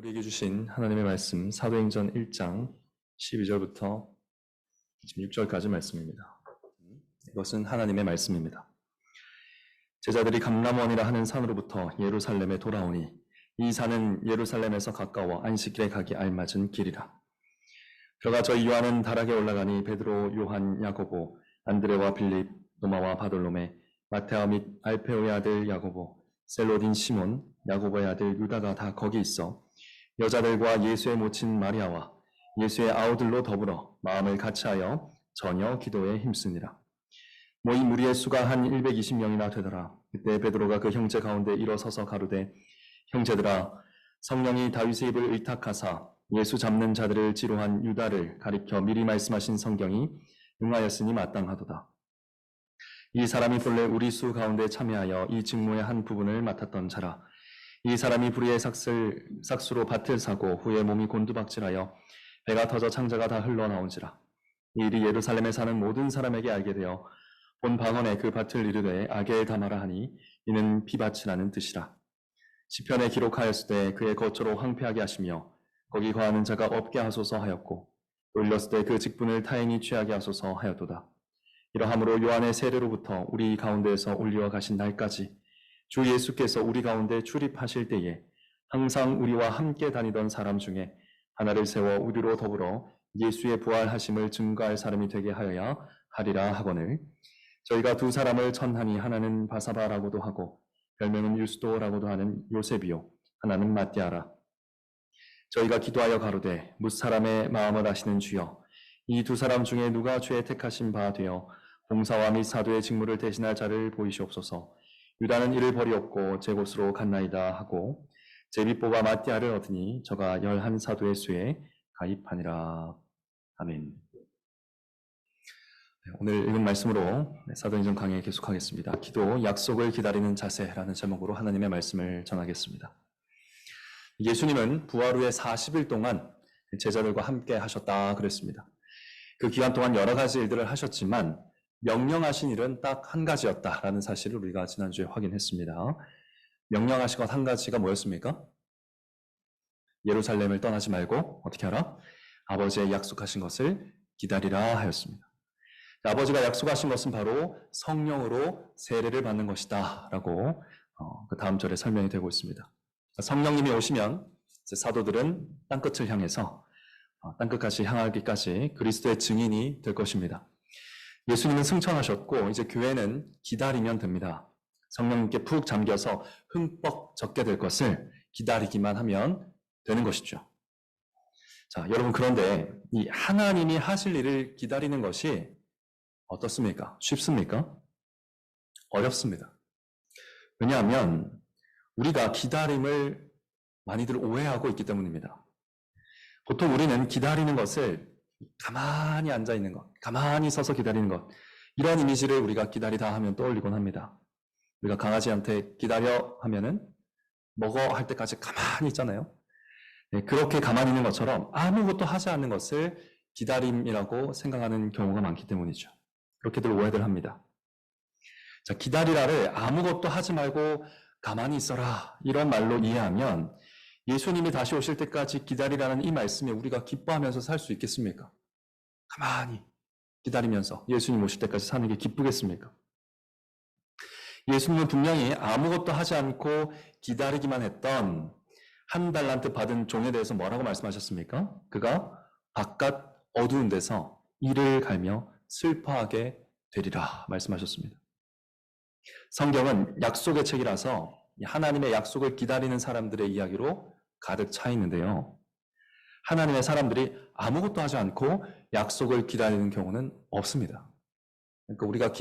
우리에게 주신 하나님의 말씀 사도행전 1장 12절부터 16절까지 말씀입니다. 이것은 하나님의 말씀입니다. 제자들이 감람원이라 하는 산으로부터 예루살렘에 돌아오니 이 산은 예루살렘에서 가까워 안식일에 가기 알맞은 길이라. 그러가 저희 요한은 다락에 올라가니 베드로, 요한, 야고보, 안드레와 빌립, 도마와 바돌로메, 마테아 및 알페오의 아들 야고보, 셀로딘 시몬, 야고보의 아들 유다가 다 거기 있어 여자들과 예수의 모친 마리아와 예수의 아우들로 더불어 마음을 같이하여 전혀 기도에 힘쓰니라. 모인 무리의 수가 한 120명이나 되더라. 그때 베드로가 그 형제 가운데 일어서서 가로되, 형제들아, 성령이 다윗의 입을 의탁하사 예수 잡는 자들을 지로한 유다를 가리켜 미리 말씀하신 성경이 응하였으니 마땅하도다. 이 사람이 본래 우리 수 가운데 참여하여 이 직무의 한 부분을 맡았던 자라. 이 사람이 불의의 삭수로 밭을 사고 후에 몸이 곤두박질하여 배가 터져 창자가 다 흘러나온지라. 이 일이 예루살렘에 사는 모든 사람에게 알게 되어 본 방언에 그 밭을 이르되 악에 담아라 하니 이는 피밭이라는 뜻이라. 시편에 기록하였을 때 그의 거처로 황폐하게 하시며 거기 거하는 자가 없게 하소서 하였고 올렸을 때 그 직분을 타인이 취하게 하소서 하였도다. 이러함으로 요한의 세례로부터 우리 가운데에서 올리어 가신 날까지 주 예수께서 우리 가운데 출입하실 때에 항상 우리와 함께 다니던 사람 중에 하나를 세워 우리로 더불어 예수의 부활하심을 증거할 사람이 되게 하여야 하리라 하거늘, 저희가 두 사람을 천하니 하나는 바사바라고도 하고 별명은 유스도라고도 하는 요셉이요 하나는 마띠아라. 저희가 기도하여 가로되 뭇사람의 마음을 아시는 주여, 이 두 사람 중에 누가 주의 택하신 바 되어 봉사와 및 사도의 직무를 대신할 자를 보이시옵소서. 유다는 이를 버리었고 제 곳으로 갔나이다 하고 제비 뽑아 마띠아를 얻으니 저가 11사도의 수에 가입하니라. 아멘. 오늘 읽은 말씀으로 사도행전 강해 계속하겠습니다. 기도, 약속을 기다리는 자세라는 제목으로 하나님의 말씀을 전하겠습니다. 예수님은 부활 후에 40일 동안 제자들과 함께 하셨다 그랬습니다. 그 기간 동안 여러 가지 일들을 하셨지만 명령하신 일은 딱 한 가지였다라는 사실을 우리가 지난주에 확인했습니다. 명령하신 것 한 가지가 뭐였습니까? 예루살렘을 떠나지 말고 어떻게 하라? 아버지의 약속하신 것을 기다리라 하였습니다. 아버지가 약속하신 것은 바로 성령으로 세례를 받는 것이다 라고 그 다음 절에 설명이 되고 있습니다. 성령님이 오시면 사도들은 땅끝을 향해서 땅끝까지 향하기까지 그리스도의 증인이 될 것입니다. 예수님은 승천하셨고 이제 교회는 기다리면 됩니다. 성령님께 푹 잠겨서 흠뻑 젖게 될 것을 기다리기만 하면 되는 것이죠. 자, 여러분, 그런데 이 하나님이 하실 일을 기다리는 것이 어떻습니까? 쉽습니까? 어렵습니다. 왜냐하면 우리가 기다림을 많이들 오해하고 있기 때문입니다. 보통 우리는 기다리는 것을 가만히 앉아있는 것, 가만히 서서 기다리는 것, 이런 이미지를 우리가 기다리다 하면 떠올리곤 합니다. 우리가 강아지한테 기다려 하면은 먹어 할 때까지 가만히 있잖아요. 네, 그렇게 가만히 있는 것처럼 아무것도 하지 않는 것을 기다림이라고 생각하는 경우가 많기 때문이죠. 그렇게들 오해들 합니다. 자, 기다리라를 아무것도 하지 말고 가만히 있어라 이런 말로 이해하면 예수님이 다시 오실 때까지 기다리라는 이 말씀에 우리가 기뻐하면서 살 수 있겠습니까? 가만히 기다리면서 예수님 오실 때까지 사는 게 기쁘겠습니까? 예수님은 분명히 아무것도 하지 않고 기다리기만 했던 한 달란트 받은 종에 대해서 뭐라고 말씀하셨습니까? 그가 바깥 어두운 데서 이를 갈며 슬퍼하게 되리라 말씀하셨습니다. 성경은 약속의 책이라서 하나님의 약속을 기다리는 사람들의 이야기로 가득 차 있는데요. 하나님의 사람들이 아무것도 하지 않고 약속을 기다리는 경우는 없습니다. 그러니까 우리가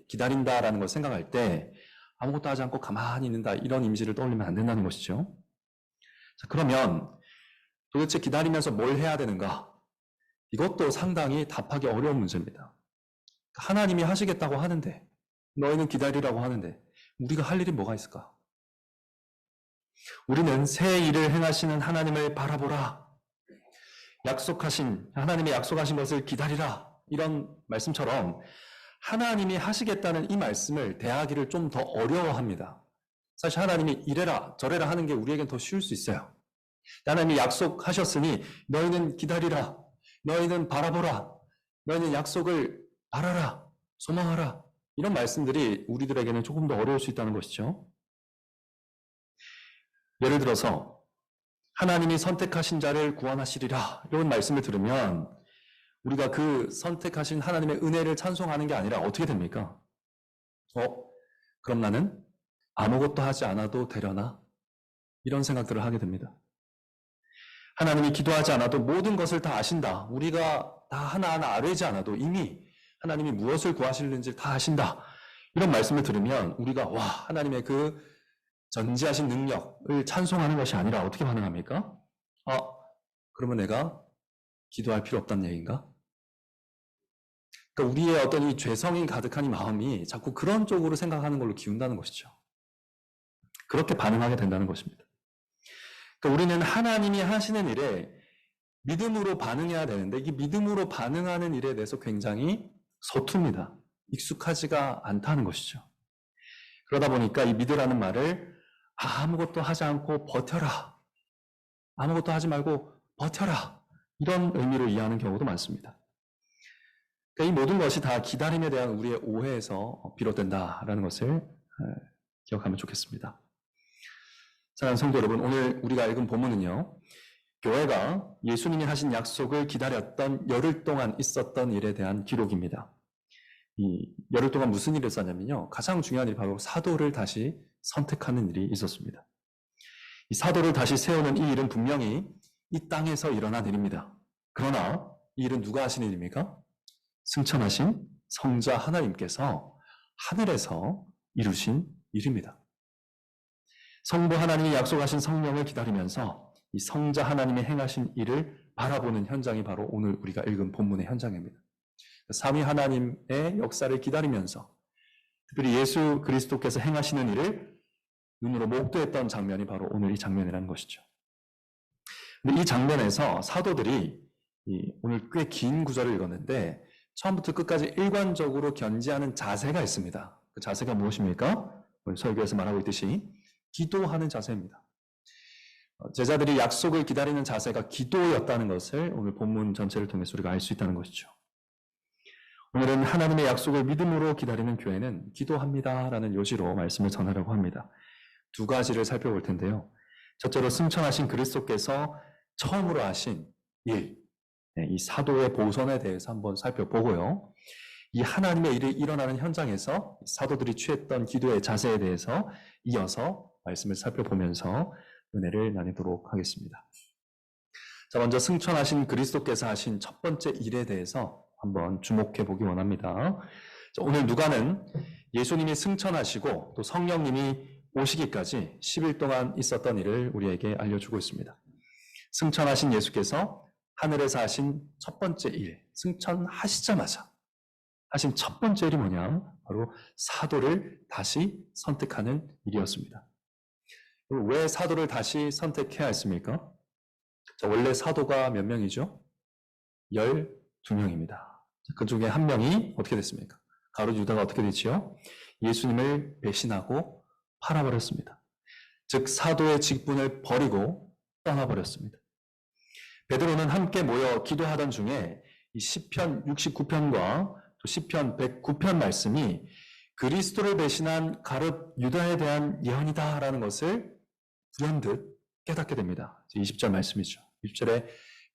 기다린다라는 걸 생각할 때 아무것도 하지 않고 가만히 있는다 이런 이미지를 떠올리면 안 된다는 것이죠. 자, 그러면 도대체 기다리면서 뭘 해야 되는가? 이것도 상당히 답하기 어려운 문제입니다. 하나님이 하시겠다고 하는데, 너희는 기다리라고 하는데 우리가 할 일이 뭐가 있을까? 우리는 새 일을 행하시는 하나님을 바라보라, 하나님의 약속하신 것을 기다리라, 이런 말씀처럼 하나님이 하시겠다는 이 말씀을 대하기를 좀 더 어려워합니다. 사실 하나님이 이래라 저래라 하는 게 우리에겐 더 쉬울 수 있어요. 하나님이 약속하셨으니 너희는 기다리라. 너희는 바라보라. 너희는 약속을 바라라. 소망하라. 이런 말씀들이 우리들에게는 조금 더 어려울 수 있다는 것이죠. 예를 들어서 하나님이 선택하신 자를 구원하시리라. 이런 말씀을 들으면 우리가 그 선택하신 하나님의 은혜를 찬송하는 게 아니라 어떻게 됩니까? 그럼 나는 아무것도 하지 않아도 되려나? 이런 생각들을 하게 됩니다. 하나님이 기도하지 않아도 모든 것을 다 아신다. 우리가 다 하나하나 아뢰지 않아도 이미 하나님이 무엇을 구하시는지 다 아신다. 이런 말씀을 들으면 우리가 하나님의 그 전지하신 능력을 찬송하는 것이 아니라 어떻게 반응합니까? 그러면 내가 기도할 필요 없다는 얘기인가? 그러니까 우리의 어떤 이 죄성이 가득한 이 마음이 자꾸 그런 쪽으로 생각하는 걸로 기운다는 것이죠. 그렇게 반응하게 된다는 것입니다. 그러니까 우리는 하나님이 하시는 일에 믿음으로 반응해야 되는데 이 믿음으로 반응하는 일에 대해서 굉장히 서툽니다. 익숙하지가 않다는 것이죠. 그러다 보니까 이 믿으라는 말을 아무것도 하지 않고 버텨라. 아무것도 하지 말고 버텨라. 이런 의미로 이해하는 경우도 많습니다. 그러니까 이 모든 것이 다 기다림에 대한 우리의 오해에서 비롯된다라는 것을 기억하면 좋겠습니다. 사랑하는 성도 여러분, 오늘 우리가 읽은 본문은요, 교회가 예수님이 하신 약속을 기다렸던 열흘 동안 있었던 일에 대한 기록입니다. 이 열흘 동안 무슨 일을 있었냐면요, 가장 중요한 일이 바로 사도를 다시 선택하는 일이 있었습니다. 이 사도를 다시 세우는 이 일은 분명히 이 땅에서 일어난 일입니다. 그러나 이 일은 누가 하신 일입니까? 승천하신 성자 하나님께서 하늘에서 이루신 일입니다. 성부 하나님이 약속하신 성령을 기다리면서 이 성자 하나님이 행하신 일을 바라보는 현장이 바로 오늘 우리가 읽은 본문의 현장입니다. 삼위 하나님의 역사를 기다리면서 특별히 예수 그리스도께서 행하시는 일을 눈으로 목도했던 장면이 바로 오늘 이 장면이라는 것이죠. 근데 이 장면에서 사도들이 오늘 꽤 긴 구절을 읽었는데 처음부터 끝까지 일관적으로 견지하는 자세가 있습니다. 그 자세가 무엇입니까? 오늘 설교에서 말하고 있듯이 기도하는 자세입니다. 제자들이 약속을 기다리는 자세가 기도였다는 것을 오늘 본문 전체를 통해서 우리가 알 수 있다는 것이죠. 오늘은 하나님의 약속을 믿음으로 기다리는 교회는 기도합니다라는 요지로 말씀을 전하려고 합니다. 두 가지를 살펴볼 텐데요. 첫째로 승천하신 그리스도께서 처음으로 하신 일, 이 사도의 보선에 대해서 한번 살펴보고요. 이 하나님의 일이 일어나는 현장에서 사도들이 취했던 기도의 자세에 대해서 이어서 말씀을 살펴보면서 은혜를 나누도록 하겠습니다. 자, 먼저 승천하신 그리스도께서 하신 첫 번째 일에 대해서 한번 주목해 보기 원합니다. 자, 오늘 누가는 예수님이 승천하시고 또 성령님이 오시기까지 10일 동안 있었던 일을 우리에게 알려주고 있습니다. 승천하신 예수께서 하늘에서 하신 첫 번째 일, 승천하시자마자 하신 첫 번째 일이 뭐냐? 바로 사도를 다시 선택하는 일이었습니다. 왜 사도를 다시 선택해야 했습니까? 자, 원래 사도가 몇 명이죠? 12명입니다. 그 중에 한 명이 어떻게 됐습니까? 가룟 유다가 어떻게 됐지요? 예수님을 배신하고 팔아버렸습니다. 즉 사도의 직분을 버리고 떠나버렸습니다. 베드로는 함께 모여 기도하던 중에 이 시편 69편과 또 시편 109편 말씀이 그리스도를 배신한 가룟 유다에 대한 예언이다라는 것을 불현듯 깨닫게 됩니다. 20절 말씀이죠. 20절에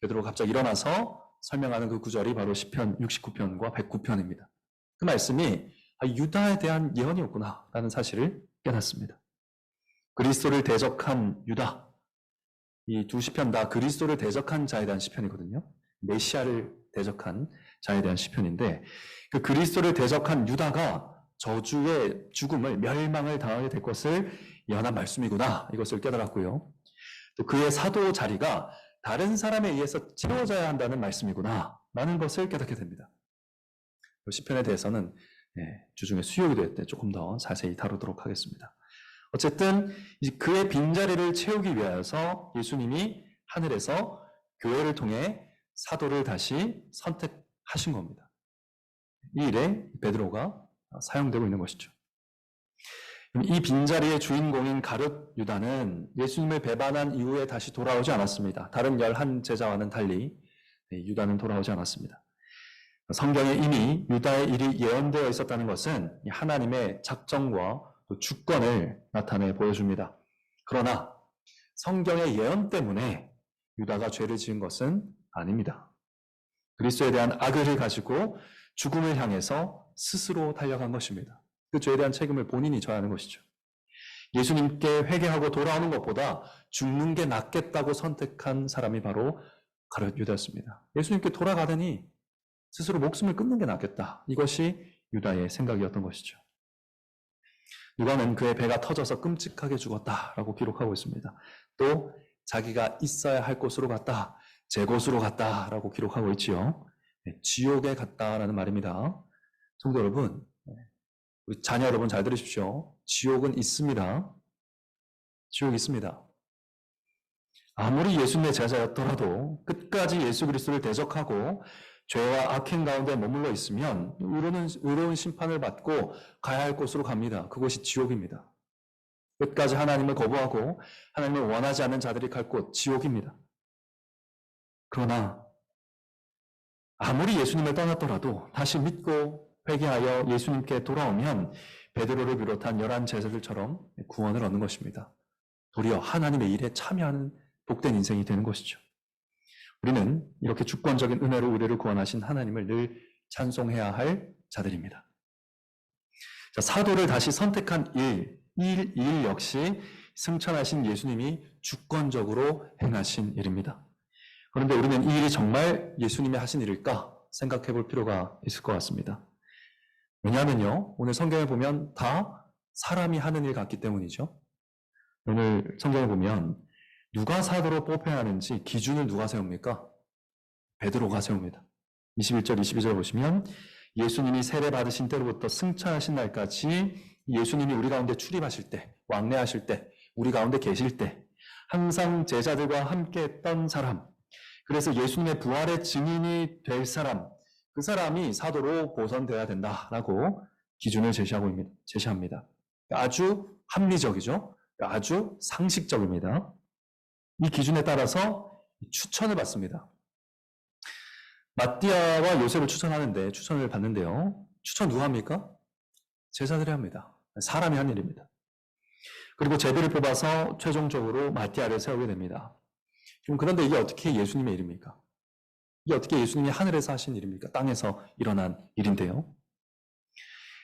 베드로가 갑자기 일어나서 설명하는 그 구절이 바로 시편 69편과 109편입니다. 그 말씀이 유다에 대한 예언이었구나라는 사실을 깨닫습니다. 그리스도를 대적한 유다, 이 두 시편 다 그리스도를 대적한 자에 대한 시편이거든요. 메시아를 대적한 자에 대한 시편인데 그 그리스도를 대적한 유다가 저주의 죽음을 멸망을 당하게 될 것을 예언한 말씀이구나 이것을 깨달았고요. 또 그의 사도 자리가 다른 사람에 의해서 채워져야 한다는 말씀이구나 라는 것을 깨닫게 됩니다. 시편에 대해서는 주중에 수요일에 때 조금 더 자세히 다루도록 하겠습니다. 어쨌든 그의 빈자리를 채우기 위하여서 예수님이 하늘에서 교회를 통해 사도를 다시 선택하신 겁니다. 이 일에 베드로가 사용되고 있는 것이죠. 이 빈자리의 주인공인 가룟 유다는 예수님을 배반한 이후에 다시 돌아오지 않았습니다. 다른 11 제자와는 달리 유다는 돌아오지 않았습니다. 성경에 이미 유다의 일이 예언되어 있었다는 것은 하나님의 작정과 또 주권을 나타내 보여줍니다. 그러나 성경의 예언 때문에 유다가 죄를 지은 것은 아닙니다. 그리스도에 대한 악의를 가지고 죽음을 향해서 스스로 달려간 것입니다. 그 죄에 대한 책임을 본인이 져야 하는 것이죠. 예수님께 회개하고 돌아오는 것보다 죽는 게 낫겠다고 선택한 사람이 바로 가룟 유다였습니다. 예수님께 돌아가더니 스스로 목숨을 끊는 게 낫겠다. 이것이 유다의 생각이었던 것이죠. 누가는 그의 배가 터져서 끔찍하게 죽었다라고 기록하고 있습니다. 또 자기가 있어야 할 곳으로 갔다, 제 곳으로 갔다라고 기록하고 있지요. 지옥에 갔다라는 말입니다. 성도 여러분, 우리 자녀 여러분 잘 들으십시오. 지옥은 있습니다. 지옥이 있습니다. 아무리 예수님의 제자였더라도 끝까지 예수 그리스도를 대적하고 죄와 악행 가운데 머물러 있으면 의로운 심판을 받고 가야 할 곳으로 갑니다. 그곳이 지옥입니다. 끝까지 하나님을 거부하고 하나님을 원하지 않는 자들이 갈 곳, 지옥입니다. 그러나 아무리 예수님을 떠났더라도 다시 믿고 회개하여 예수님께 돌아오면 베드로를 비롯한 11 제자들처럼 구원을 얻는 것입니다. 도리어 하나님의 일에 참여하는 복된 인생이 되는 것이죠. 우리는 이렇게 주권적인 은혜로 우리를 구원하신 하나님을 늘 찬송해야 할 자들입니다. 자, 사도를 다시 선택한 일 역시 승천하신 예수님이 주권적으로 행하신 일입니다. 그런데 우리는 이 일이 정말 예수님이 하신 일일까 생각해 볼 필요가 있을 것 같습니다. 왜냐하면요, 오늘 성경에 보면 다 사람이 하는 일 같기 때문이죠. 오늘 성경에 보면 누가 사도로 뽑혀야 하는지 기준을 누가 세웁니까? 베드로가 세웁니다. 21절, 22절 보시면 예수님이 세례 받으신 때로부터 승천하신 날까지 예수님이 우리 가운데 출입하실 때, 왕래하실 때, 우리 가운데 계실 때 항상 제자들과 함께 했던 사람, 그래서 예수님의 부활의 증인이 될 사람, 그 사람이 사도로 보선되어야 된다라고 기준을 제시합니다. 아주 합리적이죠. 아주 상식적입니다. 이 기준에 따라서 추천을 받습니다. 마띠아와 요셉을 추천을 받는데요. 추천 누가 합니까? 제자들이 합니다. 사람이 한 일입니다. 그리고 제비를 뽑아서 최종적으로 마띠아를 세우게 됩니다. 그런데 이게 어떻게 예수님의 일입니까? 이게 어떻게 예수님이 하늘에서 하신 일입니까? 땅에서 일어난 일인데요.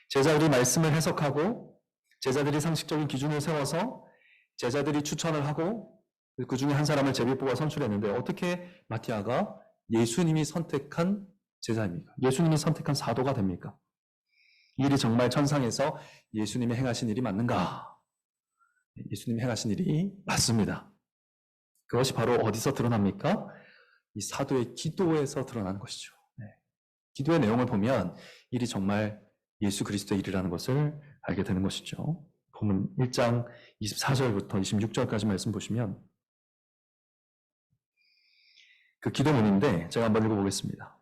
제자들이 말씀을 해석하고 제자들이 상식적인 기준을 세워서 제자들이 추천을 하고 그 중에 한 사람을 제비 뽑아 선출했는데 어떻게 마띠아가 예수님이 선택한 제자입니까? 예수님이 선택한 사도가 됩니까? 이 일이 정말 천상에서 예수님이 행하신 일이 맞는가? 예수님이 행하신 일이 맞습니다. 그것이 바로 어디서 드러납니까? 이 사도의 기도에서 드러나는 것이죠. 기도의 내용을 보면 일이 정말 예수 그리스도의 일이라는 것을 알게 되는 것이죠. 본문 1장 24절부터 26절까지 말씀 보시면 그 기도문인데 제가 한번 읽어보겠습니다.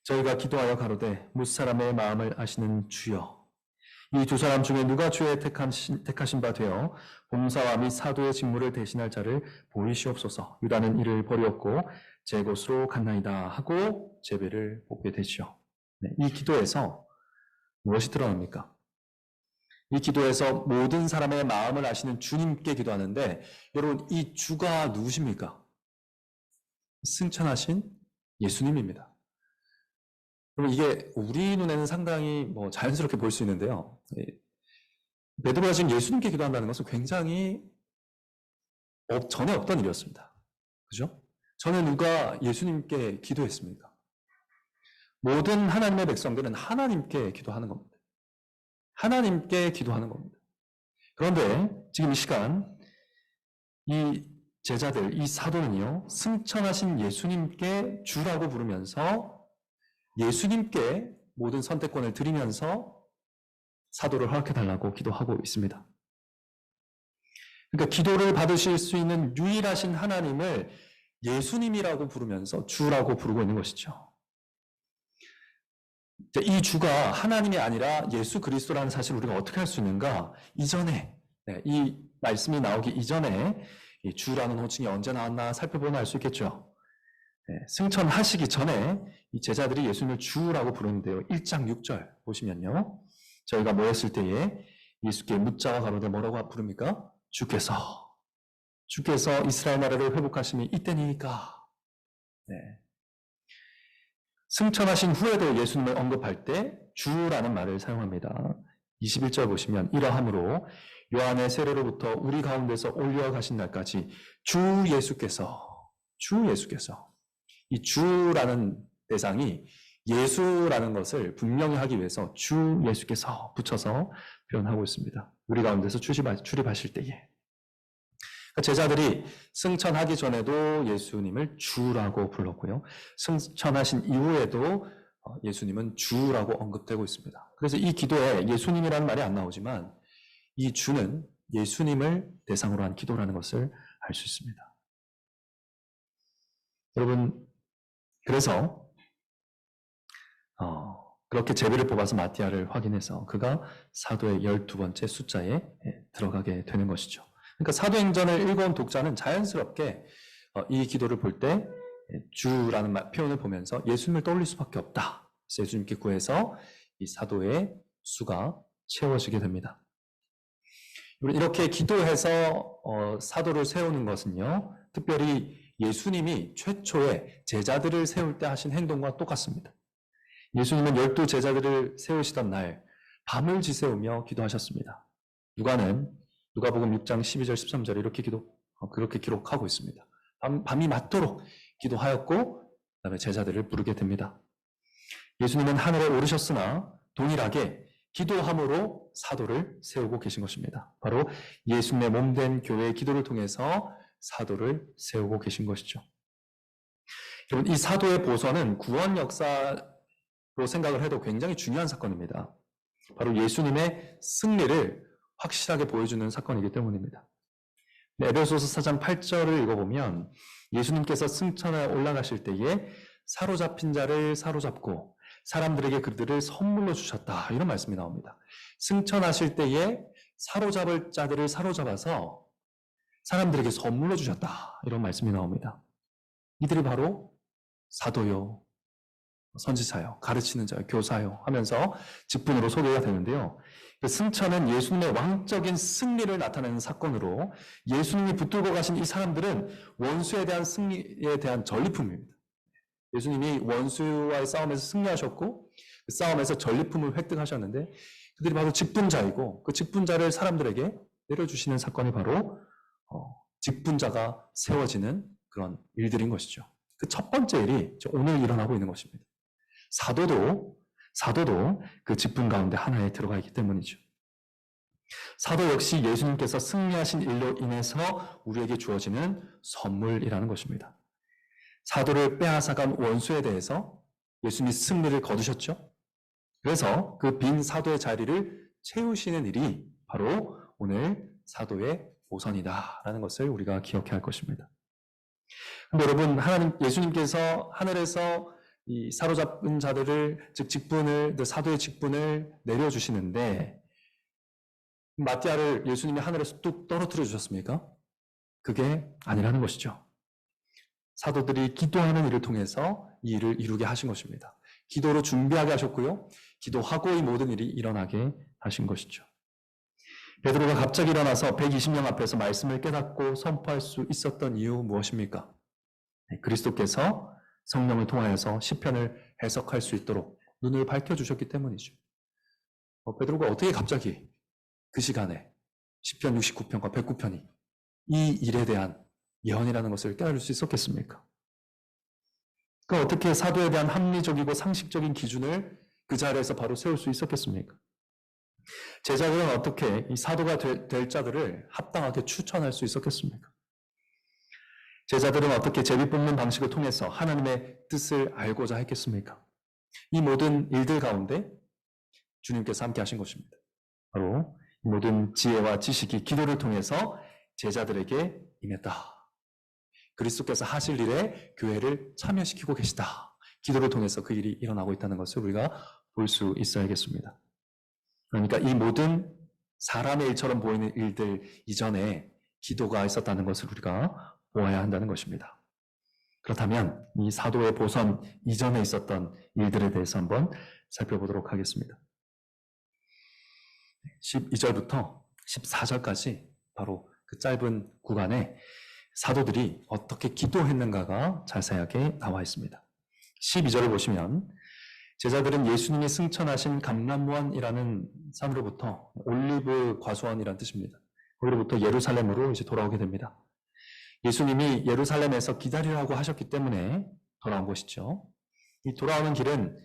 저희가 기도하여 가로되 무사람의 마음을 아시는 주여, 이 두 사람 중에 누가 주의 택하신 바 되어 봉사와 및 사도의 직무를 대신할 자를 보이시옵소서. 유다는 이를 버리었고 제 곳으로 갔나이다 하고 제비를 뽑게 되지요. 이 기도에서 무엇이 드러납니까? 이 기도에서 모든 사람의 마음을 아시는 주님께 기도하는데, 여러분 이 주가 누구십니까? 승천하신 예수님입니다. 그럼 이게 우리 눈에는 상당히 자연스럽게 보일 수 있는데요. 베드로가 지금 예수님께 기도한다는 것은 굉장히 전에 없던 일이었습니다. 그죠? 전에 누가 예수님께 기도했습니까? 모든 하나님의 백성들은 하나님께 기도하는 겁니다. 하나님께 기도하는 겁니다. 그런데 지금 이 시간 이 제자들, 이 사도는요, 승천하신 예수님께 주라고 부르면서 예수님께 모든 선택권을 드리면서 사도를 허락해달라고 기도하고 있습니다. 그러니까 기도를 받으실 수 있는 유일하신 하나님을 예수님이라고 부르면서 주라고 부르고 있는 것이죠. 이 주가 하나님이 아니라 예수 그리스도라는 사실을 우리가 어떻게 할 수 있는가? 이전에, 이 말씀이 나오기 이전에 이 주라는 호칭이 언제 나왔나 살펴보면 알 수 있겠죠. 승천하시기 전에 이 제자들이 예수님을 주라고 부르는데요. 1장 6절 보시면요. 저희가 모였을 때에 예수께 묻자와 가로되 뭐라고 부릅니까? 주께서 이스라엘 나라를 회복하심이 이때니까. 네. 승천하신 후에도 예수님을 언급할 때 주라는 말을 사용합니다. 21절 보시면 이러함으로 요한의 세례로부터 우리 가운데서 올려가신 날까지 주 예수께서 이 주라는 대상이 예수라는 것을 분명히 하기 위해서 주 예수께서 붙여서 표현하고 있습니다. 우리 가운데서 출입하실 때에. 제자들이 승천하기 전에도 예수님을 주라고 불렀고요. 승천하신 이후에도 예수님은 주라고 언급되고 있습니다. 그래서 이 기도에 예수님이라는 말이 안 나오지만 이 주는 예수님을 대상으로 한 기도라는 것을 알 수 있습니다. 여러분, 그래서 그렇게 제비를 뽑아서 마띠아를 확인해서 그가 사도의 12번째 숫자에 들어가게 되는 것이죠. 그러니까 사도행전을 읽어온 독자는 자연스럽게 이 기도를 볼 때 주라는 표현을 보면서 예수님을 떠올릴 수밖에 없다. 그래서 예수님께 구해서 이 사도의 수가 채워지게 됩니다. 이렇게 기도해서 사도를 세우는 것은요, 특별히 예수님이 최초에 제자들을 세울 때 하신 행동과 똑같습니다. 예수님은 12 제자들을 세우시던 날 밤을 지새우며 기도하셨습니다. 누가복음 6장 12절 13절에 그렇게 기록하고 있습니다. 밤이 맞도록 기도하였고 그다음에 제자들을 부르게 됩니다. 예수님은 하늘에 오르셨으나 동일하게 기도함으로 사도를 세우고 계신 것입니다. 바로 예수님의 몸된 교회의 기도를 통해서 사도를 세우고 계신 것이죠. 여러분, 이 사도의 보선은 구원 역사로 생각을 해도 굉장히 중요한 사건입니다. 바로 예수님의 승리를 확실하게 보여주는 사건이기 때문입니다. 에베소서 4장 8절을 읽어보면 예수님께서 승천에 올라가실 때에 사로잡힌 자를 사로잡고 사람들에게 그들을 선물로 주셨다. 이런 말씀이 나옵니다. 승천하실 때에 사로잡을 자들을 사로잡아서 사람들에게 선물로 주셨다. 이런 말씀이 나옵니다. 이들이 바로 사도요, 선지자요, 가르치는 자요, 교사요 하면서 직분으로 소개가 되는데요. 그 승천은 예수님의 왕적인 승리를 나타내는 사건으로 예수님이 붙들고 가신 이 사람들은 원수에 대한 승리에 대한 전리품입니다. 예수님이 원수와의 싸움에서 승리하셨고 그 싸움에서 전리품을 획득하셨는데 그들이 바로 직분자이고 그 직분자를 사람들에게 내려주시는 사건이 바로 직분자가 세워지는 그런 일들인 것이죠. 그 첫 번째 일이 오늘 일어나고 있는 것입니다. 사도도 그 직분 가운데 하나에 들어가 있기 때문이죠. 사도 역시 예수님께서 승리하신 일로 인해서 우리에게 주어지는 선물이라는 것입니다. 사도를 빼앗아간 원수에 대해서 예수님이 승리를 거두셨죠. 그래서 그 빈 사도의 자리를 채우시는 일이 바로 오늘 사도의 보선이다라는 것을 우리가 기억해야 할 것입니다. 근데 여러분, 예수님께서 하늘에서 이 사로잡은 자들을, 즉 사도의 직분을 내려주시는데 마띠아를 예수님이 하늘에서 뚝 떨어뜨려 주셨습니까? 그게 아니라는 것이죠. 사도들이 기도하는 일을 통해서 이 일을 이루게 하신 것입니다. 기도로 준비하게 하셨고요. 기도하고 이 모든 일이 일어나게 하신 것이죠. 베드로가 갑자기 일어나서 120명 앞에서 말씀을 깨닫고 선포할 수 있었던 이유 무엇입니까? 그리스도께서 성령을 통하여서 시편을 해석할 수 있도록 눈을 밝혀주셨기 때문이죠. 베드로가 어떻게 갑자기 그 시간에 시편 69편과 109편이 이 일에 대한 예언이라는 것을 깨달을 수 있었겠습니까? 어떻게 사도에 대한 합리적이고 상식적인 기준을 그 자리에서 바로 세울 수 있었겠습니까? 제자들은 어떻게 이 사도가 될 자들을 합당하게 추천할 수 있었겠습니까? 제자들은 어떻게 제비 뽑는 방식을 통해서 하나님의 뜻을 알고자 했겠습니까? 이 모든 일들 가운데 주님께서 함께 하신 것입니다. 바로 이 모든 지혜와 지식이 기도를 통해서 제자들에게 임했다. 그리스도께서 하실 일에 교회를 참여시키고 계시다. 기도를 통해서 그 일이 일어나고 있다는 것을 우리가 볼 수 있어야겠습니다. 그러니까 이 모든 사람의 일처럼 보이는 일들 이전에 기도가 있었다는 것을 우리가 보아야 한다는 것입니다. 그렇다면 이 사도의 보선 이전에 있었던 일들에 대해서 한번 살펴보도록 하겠습니다. 12절부터 14절까지 바로 그 짧은 구간에 사도들이 어떻게 기도했는가가 자세하게 나와 있습니다. 12절을 보시면 제자들은 예수님이 승천하신 감람원이라는 산으로부터 올리브 과수원이라는 뜻입니다. 거기로부터 예루살렘으로 이제 돌아오게 됩니다. 예수님이 예루살렘에서 기다리라고 하셨기 때문에 돌아온 것이죠. 이 돌아오는 길은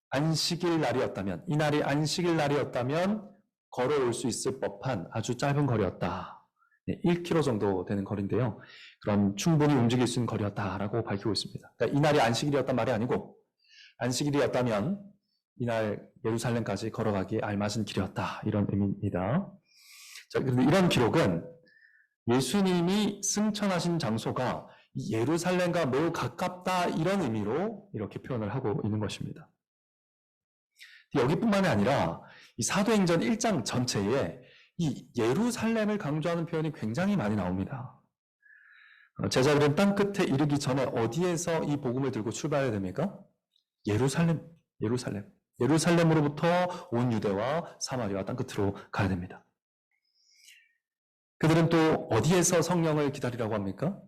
안식일 날이었다면, 이 날이 안식일 날이었다면 걸어올 수 있을 법한 아주 짧은 거리였다. 1km 정도 되는 거리인데요. 그럼 충분히 움직일 수 있는 거리였다라고 밝히고 있습니다. 그러니까 이날이 안식일이었단 말이 아니고 안식일이었다면 이날 예루살렘까지 걸어가기 알맞은 길이었다. 이런 의미입니다. 자, 그런데 이런 기록은 예수님이 승천하신 장소가 예루살렘과 매우 가깝다 이런 의미로 이렇게 표현을 하고 있는 것입니다. 여기뿐만이 아니라 이 사도행전 1장 전체에 이 예루살렘을 강조하는 표현이 굉장히 많이 나옵니다. 제자들은 땅 끝에 이르기 전에 어디에서 이 복음을 들고 출발해야 됩니까? 예루살렘으로부터 온 유대와 사마리아 땅 끝으로 가야 됩니다. 그들은 또 어디에서 성령을 기다리라고 합니까?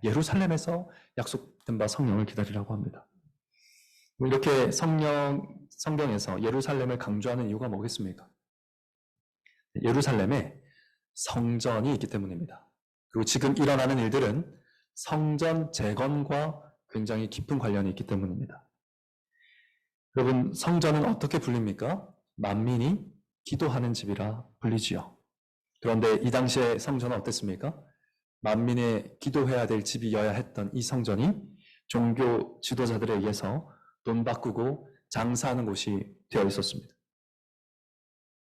예루살렘에서 약속된 바 성령을 기다리라고 합니다. 이렇게 성경에서 예루살렘을 강조하는 이유가 뭐겠습니까? 예루살렘에 성전이 있기 때문입니다. 그리고 지금 일어나는 일들은 성전 재건과 굉장히 깊은 관련이 있기 때문입니다. 여러분, 성전은 어떻게 불립니까? 만민이 기도하는 집이라 불리지요. 그런데 이 당시에 성전은 어땠습니까? 만민의 기도해야 될 집이어야 했던 이 성전이 종교 지도자들에 의해서 돈 바꾸고 장사하는 곳이 되어 있었습니다.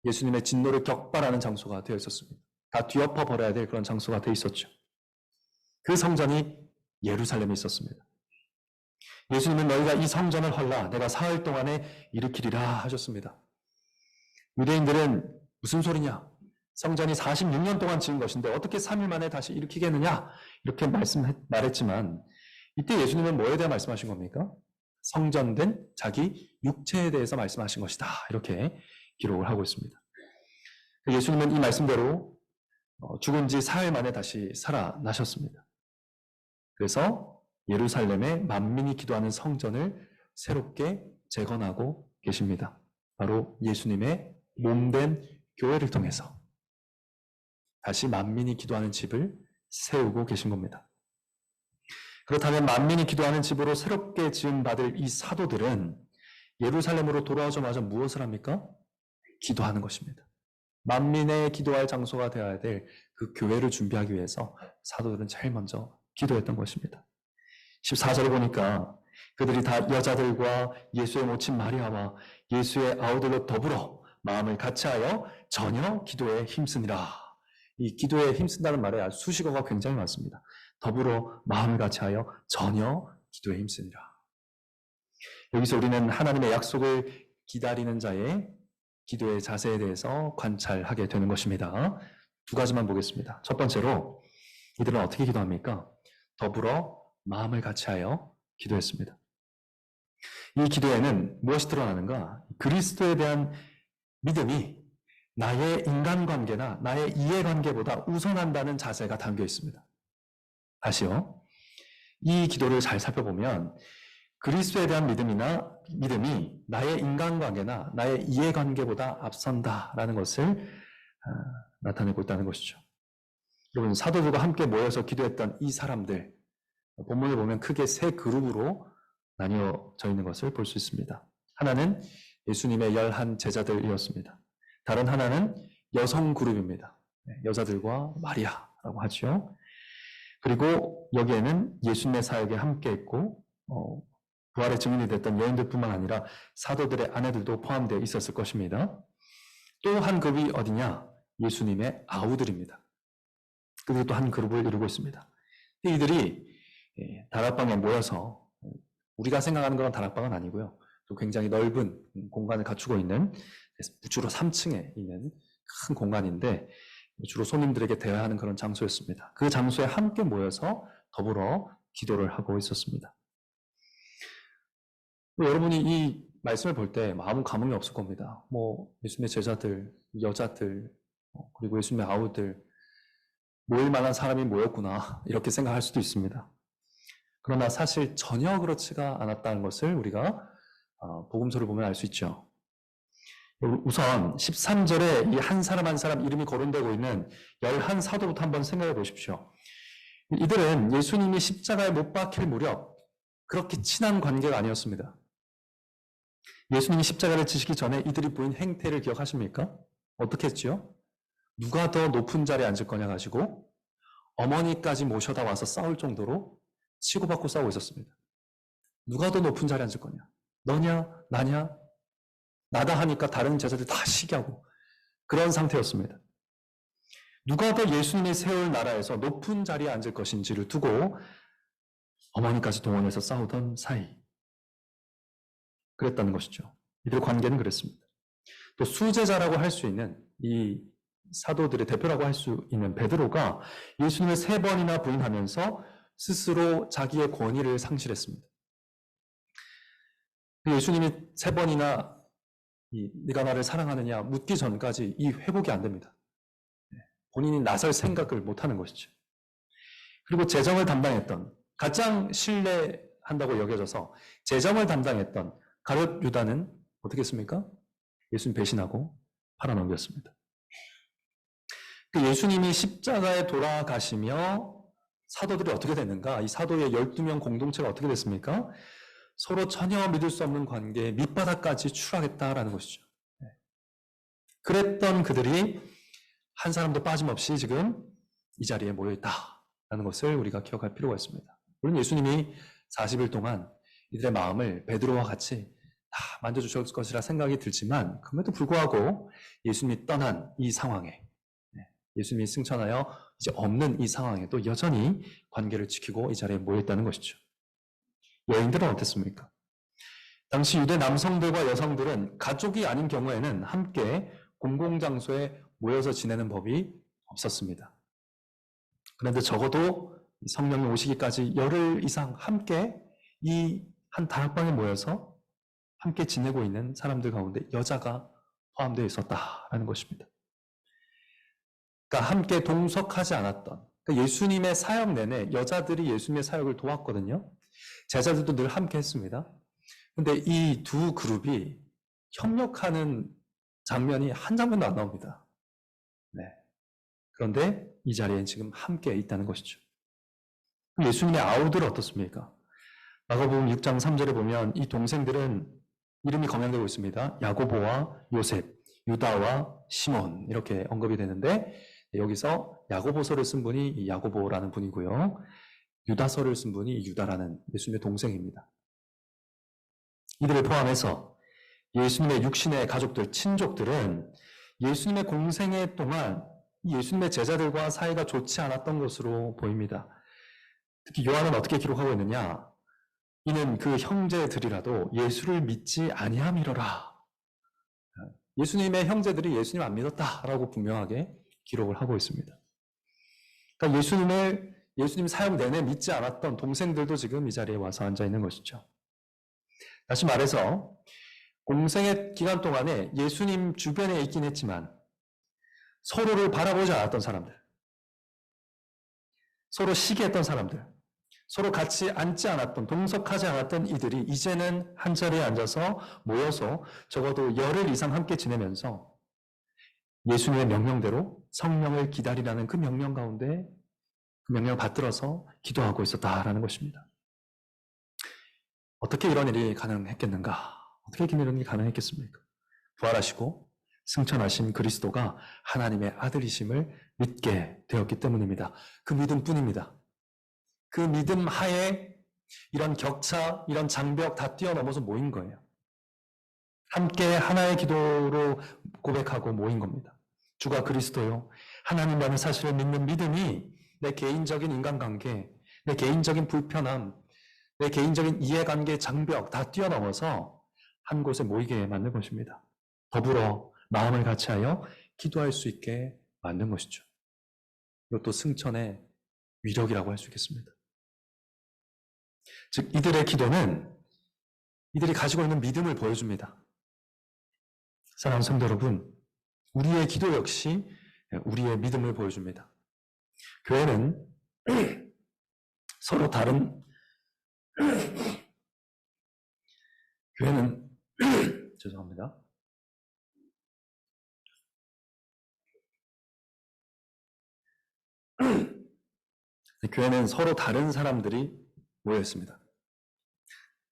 예수님의 진노를 격발하는 장소가 되어 있었습니다. 다 뒤엎어 버려야 될 그런 장소가 되어 있었죠. 그 성전이 예루살렘에 있었습니다. 예수님은 너희가 이 성전을 헐라 내가 사흘 동안에 일으키리라 하셨습니다. 유대인들은 무슨 소리냐? 성전이 46년 동안 지은 것인데 어떻게 3일 만에 다시 일으키겠느냐? 이렇게 말했지만 이때 예수님은 뭐에 대해 말씀하신 겁니까? 성전된 자기 육체에 대해서 말씀하신 것이다. 이렇게 기록을 하고 있습니다. 예수님은 이 말씀대로 죽은 지 사흘 만에 다시 살아나셨습니다. 그래서 예루살렘에 만민이 기도하는 성전을 새롭게 재건하고 계십니다. 바로 예수님의 몸된 교회를 통해서 다시 만민이 기도하는 집을 세우고 계신 겁니다. 그렇다면 만민이 기도하는 집으로 새롭게 지음받을 이 사도들은 예루살렘으로 돌아오자마자 무엇을 합니까? 기도하는 것입니다. 만민의 기도할 장소가 되어야 될 그 교회를 준비하기 위해서 사도들은 제일 먼저 기도했던 것입니다. 14절에 보니까 그들이 다 여자들과 예수의 모친 마리아와 예수의 아우들로 더불어 마음을 같이하여 전혀 기도에 힘쓰니라. 이 기도에 힘쓴다는 말에 수식어가 굉장히 많습니다. 더불어 마음을 같이하여 전혀 기도에 힘쓰니라. 여기서 우리는 하나님의 약속을 기다리는 자의 기도의 자세에 대해서 관찰하게 되는 것입니다. 두 가지만 보겠습니다. 첫 번째로 이들은 어떻게 기도합니까? 더불어 마음을 같이하여 기도했습니다. 이 기도에는 무엇이 드러나는가? 그리스도에 대한 믿음이 나의 인간관계나 나의 이해관계보다 우선한다는 자세가 담겨 있습니다. 다시요. 이 기도를 잘 살펴보면 그리스도에 대한 믿음이 나의 인간관계나 나의 이해관계보다 앞선다라는 것을 나타내고 있다는 것이죠. 여러분, 사도들과 함께 모여서 기도했던 이 사람들, 본문을 보면 크게 세 그룹으로 나뉘어져 있는 것을 볼 수 있습니다. 하나는 예수님의 11 제자들이었습니다. 다른 하나는 여성 그룹입니다. 여자들과 마리아라고 하죠. 그리고 여기에는 예수님의 사역에 함께했고 부활의 증인이 됐던 여인들뿐만 아니라 사도들의 아내들도 포함되어 있었을 것입니다. 또 한 그룹이 어디냐? 예수님의 아우들입니다. 그들도 또 한 그룹을 이루고 있습니다. 이들이 다락방에 모여서 우리가 생각하는 그런 다락방은 아니고요. 또 굉장히 넓은 공간을 갖추고 있는 주로 3층에 있는 큰 공간인데 주로 손님들에게 대화하는 그런 장소였습니다. 그 장소에 함께 모여서 더불어 기도를 하고 있었습니다. 여러분이 이 말씀을 볼 때 아무 감흥이 없을 겁니다. 예수님의 제자들, 여자들, 그리고 예수님의 아우들, 모일 만한 사람이 모였구나 이렇게 생각할 수도 있습니다. 그러나 사실 전혀 그렇지가 않았다는 것을 우리가 복음서를 보면 알 수 있죠. 우선 13절에 이 한 사람 한 사람 이름이 거론되고 있는 11사도부터 한번 생각해 보십시오. 이들은 예수님이 십자가에 못 박힐 무렵 그렇게 친한 관계가 아니었습니다. 예수님이 십자가를 지시기 전에 이들이 보인 행태를 기억하십니까? 어떻게 했지요? 누가 더 높은 자리에 앉을 거냐 가지고 어머니까지 모셔다 와서 싸울 정도로 치고받고 싸우고 있었습니다. 누가 더 높은 자리에 앉을 거냐? 너냐? 나냐? 나다 하니까 다른 제자들 다 시기하고 그런 상태였습니다. 누가 더 예수님이 세울 나라에서 높은 자리에 앉을 것인지를 두고 어머니까지 동원해서 싸우던 사이. 그랬다는 것이죠. 이들의 관계는 그랬습니다. 또 수제자라고 할 수 있는 이 사도들의 대표라고 할 수 있는 베드로가 예수님을 3번이나 부인하면서 스스로 자기의 권위를 상실했습니다. 예수님이 3번이나 네가 나를 사랑하느냐 묻기 전까지 이 회복이 안 됩니다. 본인이 나설 생각을 못하는 것이죠. 그리고 재정을 담당했던, 가장 신뢰한다고 여겨져서 재정을 담당했던 가룟 유다는 어떻게 했습니까? 예수님 배신하고 팔아넘겼습니다. 예수님이 십자가에 돌아가시며 사도들이 어떻게 됐는가? 이 사도의 12명 공동체가 어떻게 됐습니까? 서로 전혀 믿을 수 없는 관계에 밑바닥까지 추락했다라는 것이죠. 그랬던 그들이 한 사람도 빠짐없이 지금 이 자리에 모여있다라는 것을 우리가 기억할 필요가 있습니다. 물론 예수님이 40일 동안 이들의 마음을 베드로와 같이 다 만져주셨을 것이라 생각이 들지만 그럼에도 불구하고 예수님이 떠난 이 상황에, 예수님이 승천하여 이제 없는 이 상황에도 여전히 관계를 지키고 이 자리에 모여있다는 것이죠. 여인들은 어땠습니까? 당시 유대 남성들과 여성들은 가족이 아닌 경우에는 함께 공공장소에 모여서 지내는 법이 없었습니다. 그런데 적어도 성령이 오시기까지 열흘 이상 함께 이 한 다락방에 모여서 함께 지내고 있는 사람들 가운데 여자가 포함되어 있었다라는 것입니다. 그러니까 함께 동석하지 않았던, 그러니까 예수님의 사역 내내 여자들이 예수님의 사역을 도왔거든요. 제자들도 늘 함께 했습니다. 그런데 이 두 그룹이 협력하는 장면이 한 장면도 안 나옵니다. 그런데 이 자리에 지금 함께 있다는 것이죠. 예수님의 아우들은 어떻습니까? 마가복음 6장 3절에 보면 이 동생들은 이름이 거명되고 있습니다. 야고보와 요셉, 유다와 시몬 이렇게 언급이 되는데 여기서 야고보서를 쓴 분이 이 야고보라는 분이고요. 유다서를 쓴 분이 유다라는 예수님의 동생입니다. 이들을 포함해서 예수님의 육신의 가족들, 친족들은 예수님의 공생애 동안 예수님의 제자들과 사이가 좋지 않았던 것으로 보입니다. 특히 요한은 어떻게 기록하고 있느냐? 이는 그 형제들이라도 예수를 믿지 아니함이로라. 예수님의 형제들이 예수님 안 믿었다라고 분명하게 기록을 하고 있습니다. 그러니까 예수님 사역 내내 믿지 않았던 동생들도 지금 이 자리에 와서 앉아 있는 것이죠. 다시 말해서 공생의 기간 동안에 예수님 주변에 있긴 했지만 서로를 바라보지 않았던 사람들, 서로 시기했던 사람들, 서로 같이 앉지 않았던, 동석하지 않았던 이들이 이제는 한 자리에 앉아서 모여서 적어도 열흘 이상 함께 지내면서 예수님의 명령대로 성령을 기다리라는 그 명령 가운데 그 명령을 받들어서 기도하고 있었다라는 것입니다. 어떻게 이런 일이 가능했겠는가? 어떻게 이런 일이 가능했겠습니까? 부활하시고 승천하신 그리스도가 하나님의 아들이심을 믿게 되었기 때문입니다. 그 믿음뿐입니다. 그 믿음 하에 이런 격차, 이런 장벽 다 뛰어넘어서 모인 거예요. 함께 하나의 기도로 고백하고 모인 겁니다. 주가 그리스도요, 하나님이라는 사실을 믿는 믿음이 내 개인적인 인간관계, 내 개인적인 불편함, 내 개인적인 이해관계 장벽 다 뛰어넘어서 한 곳에 모이게 만든 것입니다. 더불어 마음을 같이하여 기도할 수 있게 만든 것이죠. 이것도 승천의 위력이라고 할 수 있겠습니다. 즉 이들의 기도는 이들이 가지고 있는 믿음을 보여줍니다. 사랑하는 성도 여러분, 우리의 기도 역시 우리의 믿음을 보여줍니다. 교회는 서로 다른 교회는 죄송합니다. 교회는 서로 다른 사람들이 모여 있습니다.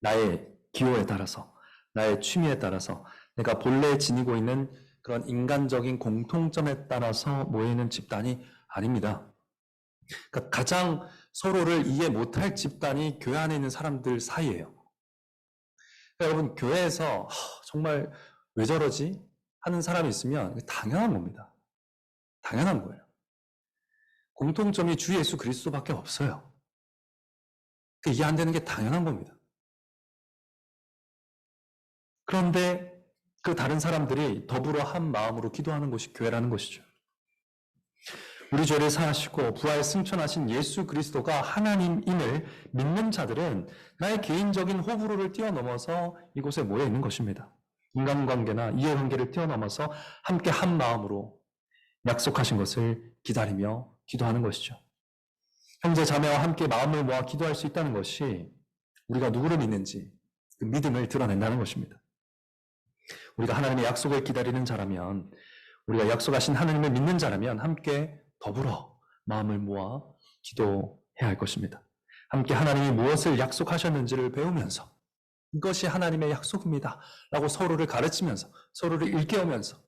나의 기호에 따라서, 나의 취미에 따라서, 내가 본래 지니고 있는 그런 인간적인 공통점에 따라서 모여 있는 집단이 아닙니다. 그러니까 가장 서로를 이해 못할 집단이 교회 안에 있는 사람들 사이예요. 그러니까 여러분, 교회에서 정말 왜 저러지? 하는 사람이 있으면 당연한 겁니다. 당연한 거예요. 공통점이 주 예수 그리스도밖에 없어요. 이해 안 되는 게 당연한 겁니다. 그런데 그 다른 사람들이 더불어 한 마음으로 기도하는 것이 교회라는 것이죠. 우리 죄를 사하시고 부활 승천하신 예수 그리스도가 하나님임을 믿는 자들은 나의 개인적인 호불호를 뛰어넘어서 이곳에 모여 있는 것입니다. 인간관계나 이해관계를 뛰어넘어서 함께 한 마음으로 약속하신 것을 기다리며 기도하는 것이죠. 형제 자매와 함께 마음을 모아 기도할 수 있다는 것이 우리가 누구를 믿는지 그 믿음을 드러낸다는 것입니다. 우리가 하나님의 약속을 기다리는 자라면, 우리가 약속하신 하나님을 믿는 자라면 함께 더불어 마음을 모아 기도해야 할 것입니다. 함께 하나님이 무엇을 약속하셨는지를 배우면서 이것이 하나님의 약속입니다 라고 서로를 가르치면서, 서로를 일깨우면서,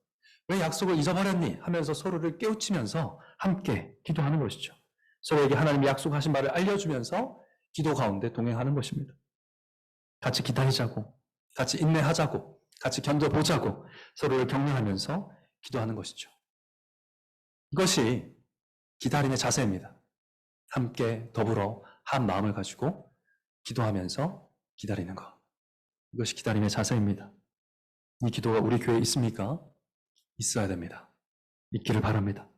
왜 약속을 잊어버렸니? 하면서 서로를 깨우치면서 함께 기도하는 것이죠. 서로에게 하나님이 약속하신 말을 알려주면서 기도 가운데 동행하는 것입니다. 같이 기다리자고, 같이 인내하자고, 같이 견뎌보자고 서로를 격려하면서 기도하는 것이죠. 이것이 기다림의 자세입니다. 함께 더불어 한 마음을 가지고 기도하면서 기다리는 것. 이것이 기다림의 자세입니다. 이 기도가 우리 교회에 있습니까? 있어야 됩니다. 있기를 바랍니다.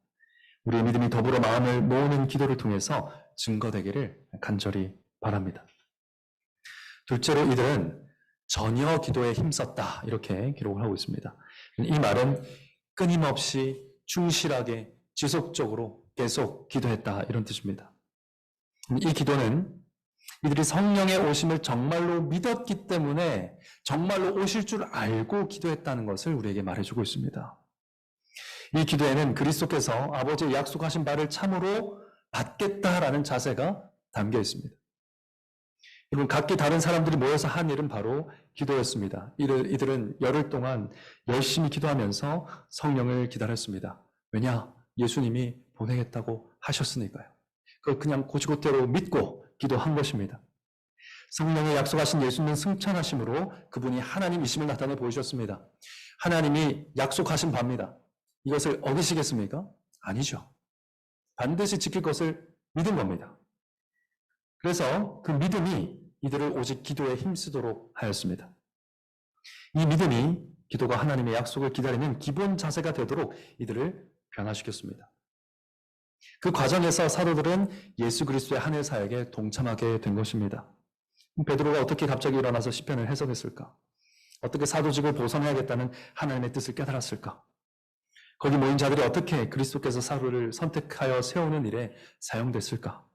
우리의 믿음이 더불어 마음을 모으는 기도를 통해서 증거되기를 간절히 바랍니다. 둘째로 이들은 전혀 기도에 힘썼다 이렇게 기록을 하고 있습니다. 이 말은 끊임없이 충실하게 지속적으로 계속 기도했다 이런 뜻입니다. 이 기도는 이들이 성령의 오심을 정말로 믿었기 때문에 정말로 오실 줄 알고 기도했다는 것을 우리에게 말해주고 있습니다. 이 기도에는 그리스도께서 아버지의 약속하신 바를 참으로 받겠다라는 자세가 담겨 있습니다. 여러분, 각기 다른 사람들이 모여서 한 일은 바로 기도였습니다. 이들은 열흘 동안 열심히 기도하면서 성령을 기다렸습니다. 왜냐? 예수님이 보내겠다고 하셨으니까요. 그걸 그냥 고지고대로 믿고 기도한 것입니다. 성령의 약속하신 예수님은 승천하심으로 그분이 하나님이심을 나타내 보이셨습니다. 하나님이 약속하신 바입니다. 이것을 어기시겠습니까? 아니죠. 반드시 지킬 것을 믿은 겁니다. 그래서 그 믿음이 이들을 오직 기도에 힘쓰도록 하였습니다. 이 믿음이 기도가 하나님의 약속을 기다리는 기본 자세가 되도록 이들을 변화시켰습니다. 그 과정에서 사도들은 예수 그리스도의 하늘 사역에 동참하게 된 것입니다. 베드로가 어떻게 갑자기 일어나서 시편을 해석했을까? 어떻게 사도직을 보선해야겠다는 하나님의 뜻을 깨달았을까? 거기 모인 자들이 어떻게 그리스도께서 사도를 선택하여 세우는 일에 사용됐을까?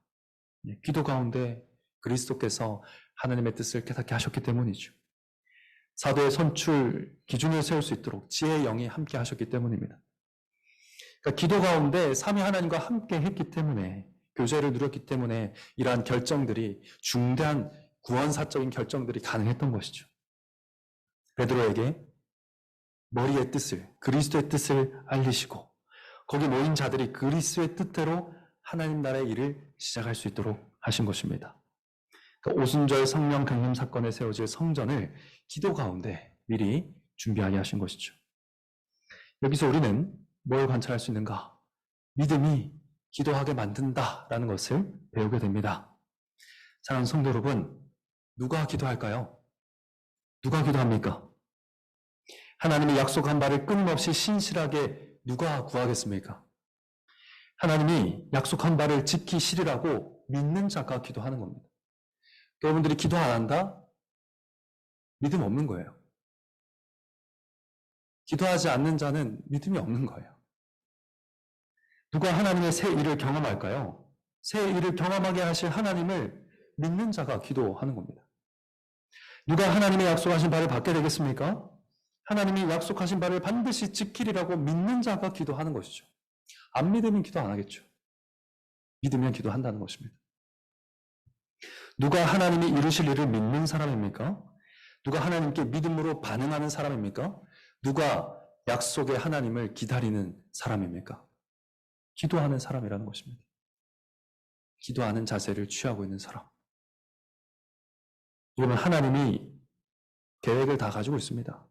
기도 가운데 그리스도께서 하나님의 뜻을 깨닫게 하셨기 때문이죠. 사도의 선출 기준을 세울 수 있도록 지혜의 영이 함께 하셨기 때문입니다. 그러니까 기도 가운데 삼위 하나님과 함께 했기 때문에, 교제를 누렸기 때문에 이러한 결정들이, 중대한 구원사적인 결정들이 가능했던 것이죠. 베드로에게 머리의 뜻을, 그리스도의 뜻을 알리시고 거기 모인 자들이 그리스도의 뜻대로 하나님 나라의 일을 시작할 수 있도록 하신 것입니다. 그러니까 오순절 성령 강림 사건에 세워질 성전을 기도 가운데 미리 준비하게 하신 것이죠. 여기서 우리는 뭘 관찰할 수 있는가? 믿음이 기도하게 만든다라는 것을 배우게 됩니다. 사랑하는 성도 여러분, 누가 기도할까요? 누가 기도합니까? 하나님이 약속한 바를 끊임없이 신실하게 누가 구하겠습니까? 하나님이 약속한 바를 지키시리라고 믿는 자가 기도하는 겁니다. 여러분들이 기도 안 한다? 믿음 없는 거예요. 기도하지 않는 자는 믿음이 없는 거예요. 누가 하나님의 새 일을 경험할까요? 새 일을 경험하게 하실 하나님을 믿는 자가 기도하는 겁니다. 누가 하나님의 약속하신 바를 받게 되겠습니까? 하나님이 약속하신 바를 반드시 지키리라고 믿는 자가 기도하는 것이죠. 안 믿으면 기도 안 하겠죠. 믿으면 기도한다는 것입니다. 누가 하나님이 이루실 일을 믿는 사람입니까? 누가 하나님께 믿음으로 반응하는 사람입니까? 누가 약속의 하나님을 기다리는 사람입니까? 기도하는 사람이라는 것입니다. 기도하는 자세를 취하고 있는 사람. 여러분, 하나님이 계획을 다 가지고 있습니다.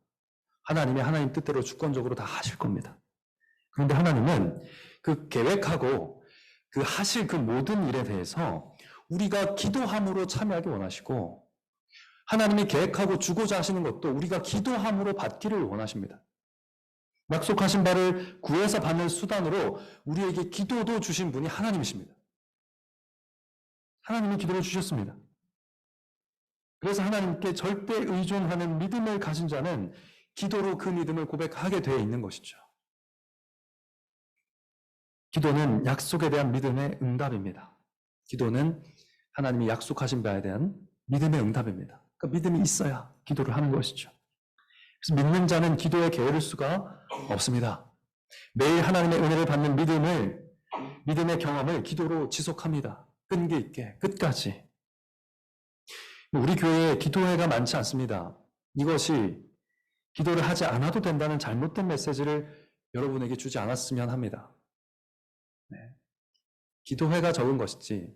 하나님이 하나님 뜻대로 주권적으로 다 하실 겁니다. 그런데 하나님은 그 계획하고 그 하실 그 모든 일에 대해서 우리가 기도함으로 참여하기 원하시고, 하나님이 계획하고 주고자 하시는 것도 우리가 기도함으로 받기를 원하십니다. 약속하신 바를 구해서 받는 수단으로 우리에게 기도도 주신 분이 하나님이십니다. 하나님이 기도를 주셨습니다. 그래서 하나님께 절대 의존하는 믿음을 가진 자는 기도로 그 믿음을 고백하게 되어 있는 것이죠. 기도는 약속에 대한 믿음의 응답입니다. 기도는 하나님이 약속하신 바에 대한 믿음의 응답입니다. 그러니까 믿음이 있어야 기도를 하는 것이죠. 그래서 믿는 자는 기도에 게으를 수가 없습니다. 매일 하나님의 은혜를 받는 믿음의 경험을 기도로 지속합니다. 끈기 있게 끝까지. 우리 교회에 기도회가 많지 않습니다. 이것이 기도를 하지 않아도 된다는 잘못된 메시지를 여러분에게 주지 않았으면 합니다. 네. 기도회가 적은 것이지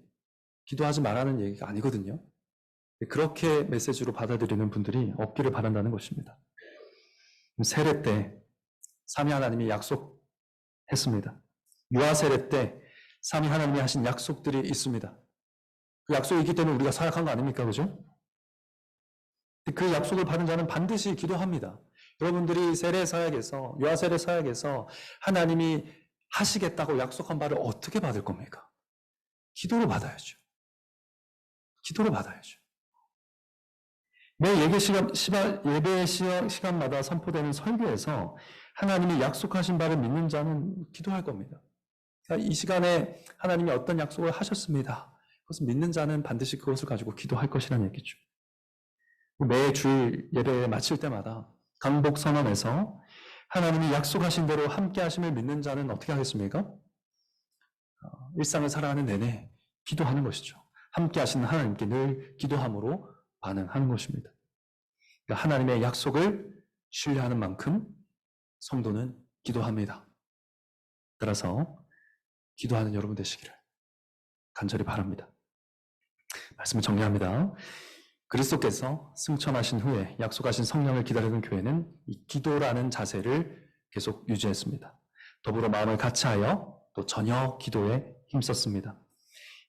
기도하지 말라는 얘기가 아니거든요. 그렇게 메시지로 받아들이는 분들이 없기를 바란다는 것입니다. 세례 때 삼위 하나님이 약속했습니다. 유아 세례 때 삼위 하나님이 하신 약속들이 있습니다. 그 약속이 있기 때문에 우리가 사역한 거 아닙니까? 그죠? 그 약속을 받은 자는 반드시 기도합니다. 여러분들이 세례 사역에서, 유아 세례 사역에서 하나님이 하시겠다고 약속한 바를 어떻게 받을 겁니까? 기도로 받아야죠. 기도로 받아야죠. 매 예배 시간마다 선포되는 설교에서 하나님이 약속하신 바를 믿는 자는 기도할 겁니다. 그러니까 이 시간에 하나님이 어떤 약속을 하셨습니다. 그것을 믿는 자는 반드시 그것을 가지고 기도할 것이라는 얘기죠. 매 주일 예배 마칠 때마다 강복 선언에서 하나님이 약속하신 대로 함께 하심을 믿는 자는 어떻게 하겠습니까? 일상을 살아가는 내내 기도하는 것이죠. 함께 하시는 하나님께 늘 기도함으로 반응하는 것입니다. 그러니까 하나님의 약속을 신뢰하는 만큼 성도는 기도합니다. 따라서 기도하는 여러분 되시기를 간절히 바랍니다. 말씀을 정리합니다. 그리스도께서 승천하신 후에 약속하신 성령을 기다리는 교회는 이 기도라는 자세를 계속 유지했습니다. 더불어 마음을 같이하여 또 전혀 기도에 힘썼습니다.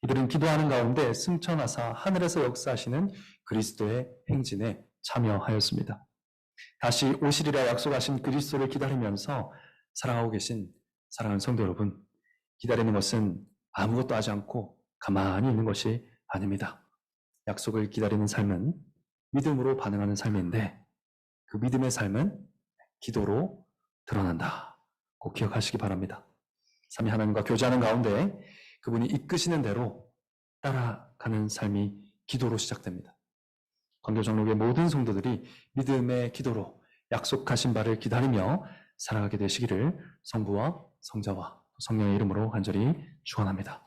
이들은 기도하는 가운데 승천하사 하늘에서 역사하시는 그리스도의 행진에 참여하였습니다. 다시 오시리라 약속하신 그리스도를 기다리면서 살아가고 계신 사랑하는 성도 여러분, 기다리는 것은 아무것도 하지 않고 가만히 있는 것이 아닙니다. 약속을 기다리는 삶은 믿음으로 반응하는 삶인데 그 믿음의 삶은 기도로 드러난다. 꼭 기억하시기 바랍니다. 삼위 하나님과 교제하는 가운데 그분이 이끄시는 대로 따라가는 삶이 기도로 시작됩니다. 광교정록의 모든 성도들이 믿음의 기도로 약속하신 바를 기다리며 살아가게 되시기를 성부와 성자와 성령의 이름으로 간절히 축원합니다.